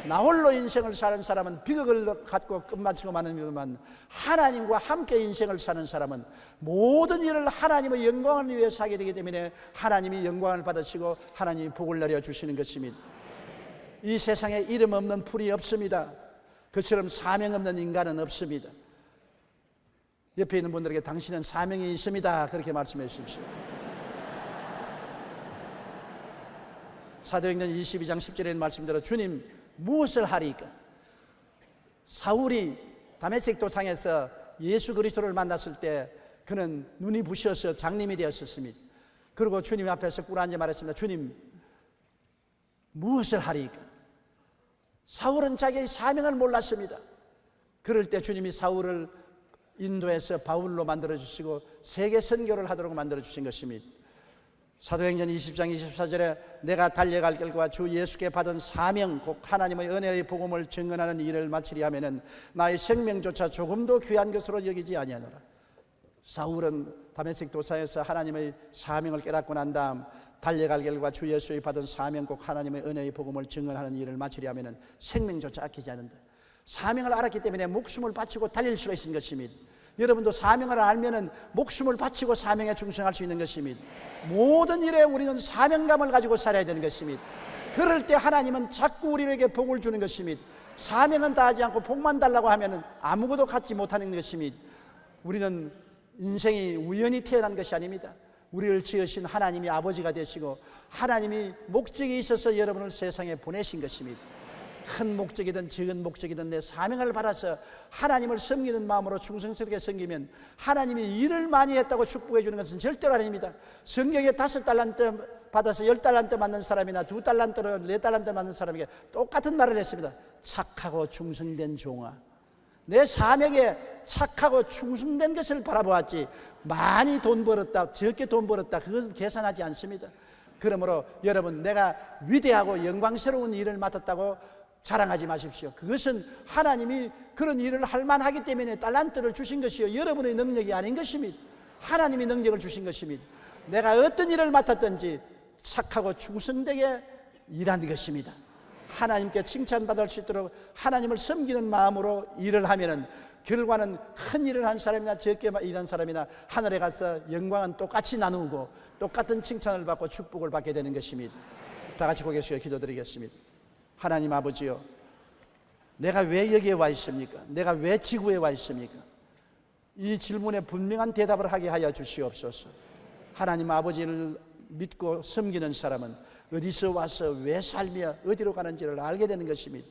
나홀로 인생을 사는 사람은 비극을 갖고 끝마치고 마는 하나님과 함께 인생을 사는 사람은 모든 일을 하나님의 영광을 위해서 하게 되기 때문에 하나님이 영광을 받으시고 하나님이 복을 내려주시는 것입니다. 이 세상에 이름 없는 풀이 없습니다. 그처럼 사명 없는 인간은 없습니다. 옆에 있는 분들에게 당신은 사명이 있습니다 그렇게 말씀해 주십시오. 사도행전 22장 10절에 말씀대로 주님 무엇을 하리까? 사울이 다메섹 도상에서 예수 그리스도를 만났을 때 그는 눈이 부셔서 장님이 되었습니다. 그리고 주님 앞에서 꿇어앉아 말했습니다. 주님 무엇을 하리까? 사울은 자기의 사명을 몰랐습니다. 그럴 때 주님이 사울을 인도에서 바울로 만들어주시고 세계 선교를 하도록 만들어주신 것입니다. 사도행전 20장 24절에 내가 달려갈 길과 주 예수께 받은 사명 곧 하나님의 은혜의 복음을 증언하는 일을 마치리 하면은 나의 생명조차 조금도 귀한 것으로 여기지 아니하노라. 사울은 다메섹 도사에서 하나님의 사명을 깨닫고 난 다음 달려갈 길과 주 예수의 받은 사명 꼭 하나님의 은혜의 복음을 증언하는 일을 마치리 하면은 생명조차 아끼지 않는다. 사명을 알았기 때문에 목숨을 바치고 달릴 수가 있는 것입니다. 여러분도 사명을 알면은 목숨을 바치고 사명에 충성할 수 있는 것입니다. 모든 일에 우리는 사명감을 가지고 살아야 되는 것입니다. 그럴 때 하나님은 자꾸 우리에게 복을 주는 것입니다. 사명은 다하지 않고 복만 달라고 하면은 아무것도 갖지 못하는 것입니다. 우리는 인생이 우연히 태어난 것이 아닙니다. 우리를 지으신 하나님이 아버지가 되시고 하나님이 목적이 있어서 여러분을 세상에 보내신 것입니다. 큰 목적이든 작은 목적이든 내 사명을 받아서 하나님을 섬기는 마음으로 충성스럽게 섬기면 하나님이 일을 많이 했다고 축복해 주는 것은 절대로 아닙니다. 성경에 5달란트 받아서 10달란트 받는 사람이나 2달란트로 4달란트 받는 사람에게 똑같은 말을 했습니다. 착하고 충성된 종아, 내 사명에 착하고 충성된 것을 바라보았지 많이 돈 벌었다 적게 돈 벌었다 그것은 계산하지 않습니다. 그러므로 여러분 내가 위대하고 영광스러운 일을 맡았다고 자랑하지 마십시오. 그것은 하나님이 그런 일을 할 만하기 때문에 달란트를 주신 것이요 여러분의 능력이 아닌 것입니다. 하나님이 능력을 주신 것입니다. 내가 어떤 일을 맡았든지 착하고 충성되게 일하는 것입니다. 하나님께 칭찬받을 수 있도록 하나님을 섬기는 마음으로 일을 하면은 결과는 큰 일을 한 사람이나 적게 일한 사람이나 하늘에 가서 영광은 똑같이 나누고 똑같은 칭찬을 받고 축복을 받게 되는 것입니다. 다 같이 고개 숙여 기도드리겠습니다. 하나님 아버지요, 내가 왜 여기에 와 있습니까? 내가 왜 지구에 와 있습니까? 이 질문에 분명한 대답을 하게 하여 주시옵소서. 하나님 아버지를 믿고 섬기는 사람은 어디서 와서 왜 살며 어디로 가는지를 알게 되는 것입니다.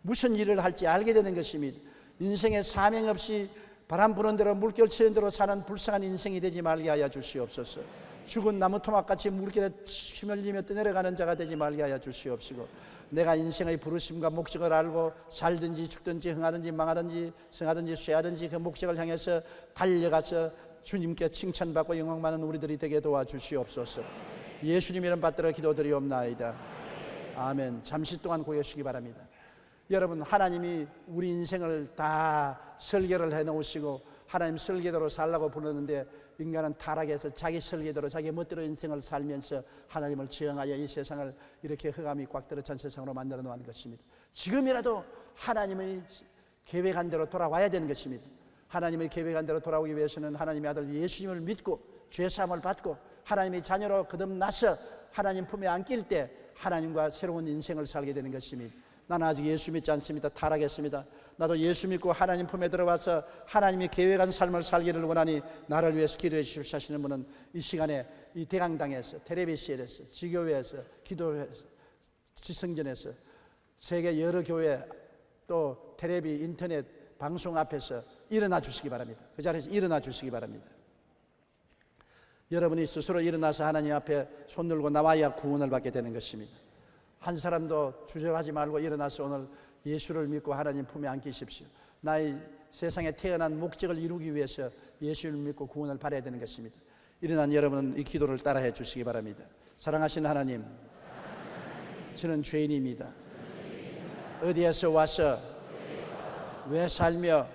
무슨 일을 할지 알게 되는 것입니다. 인생에 사명 없이 바람 부는 대로 물결 치는 대로 사는 불쌍한 인생이 되지 말게 하여 주시옵소서. 죽은 나무 토막같이 물결에 휘말리며 떠내려가는 자가 되지 말게 하여 주시옵시고, 내가 인생의 부르심과 목적을 알고 살든지 죽든지 흥하든지 망하든지 성하든지 쇠하든지 그 목적을 향해서 달려가서 주님께 칭찬받고 영광 많은 우리들이 되게 도와주시옵소서. 예수님 이름 받들어 기도드리옵나이다. 아멘. 잠시 동안 고개 숙이기 바랍니다. 여러분, 하나님이 우리 인생을 다 설계를 해놓으시고 하나님 설계대로 살라고 부르는데, 인간은 타락해서 자기 설계대로 자기 멋대로 인생을 살면서 하나님을 저항하여 이 세상을 이렇게 흑암이 꽉 들어찬 세상으로 만들어 놓은 것입니다. 지금이라도 하나님의 계획한 대로 돌아와야 되는 것입니다. 하나님의 계획한 대로 돌아오기 위해서는 하나님의 아들 예수님을 믿고 죄사함을 받고 하나님의 자녀로 거듭나서 하나님 품에 안길 때 하나님과 새로운 인생을 살게 되는 것입니다. 나는 아직 예수 믿지 않습니다. 타락했습니다. 나도 예수 믿고 하나님 품에 들어와서 하나님이 계획한 삶을 살기를 원하니 나를 위해서 기도해 주십시오 하시는 분은 이 시간에 이 대강당에서, 텔레비전에서, 지교회에서, 기도회에서, 지성전에서, 세계 여러 교회 또 텔레비, 인터넷 방송 앞에서 일어나 주시기 바랍니다. 그 자리에서 일어나 주시기 바랍니다. 여러분이 스스로 일어나서 하나님 앞에 손 들고 나와야 구원을 받게 되는 것입니다. 한 사람도 주저하지 말고 일어나서 오늘 예수를 믿고 하나님 품에 안기십시오. 나의 세상에 태어난 목적을 이루기 위해서 예수를 믿고 구원을 받아야 되는 것입니다. 일어난 여러분은 이 기도를 따라해 주시기 바랍니다. 사랑하신 하나님, 저는 죄인입니다. 어디에서 와서 왜 살며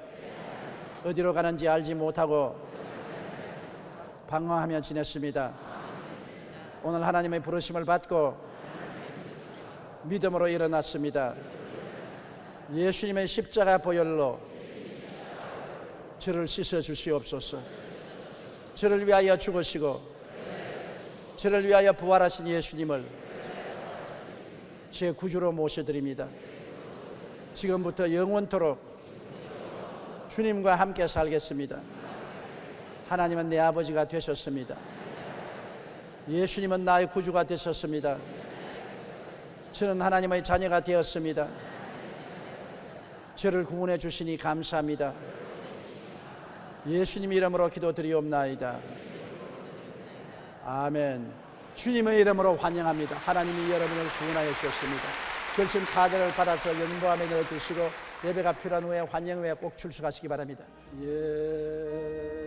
어디로 가는지 알지 못하고 방황하며 지냈습니다. 오늘 하나님의 부르심을 받고 믿음으로 일어났습니다. 예수님의 십자가 보혈로 저를 씻어 주시옵소서. 저를 위하여 죽으시고 저를 위하여 부활하신 예수님을 제 구주로 모셔드립니다. 지금부터 영원토록 주님과 함께 살겠습니다. 하나님은 내 아버지가 되셨습니다. 예수님은 나의 구주가 되셨습니다. 저는 하나님의 자녀가 되었습니다. 저를 구원해 주시니 감사합니다. 예수님 이름으로 기도드리옵나이다. 아멘. 주님의 이름으로 환영합니다. 하나님이 여러분을 구원하여 주셨습니다. 결심 카드를 받아서 연보함에 넣어주시고 예배가 필요한 후에 환영 후에 꼭 출석하시기 바랍니다. 예.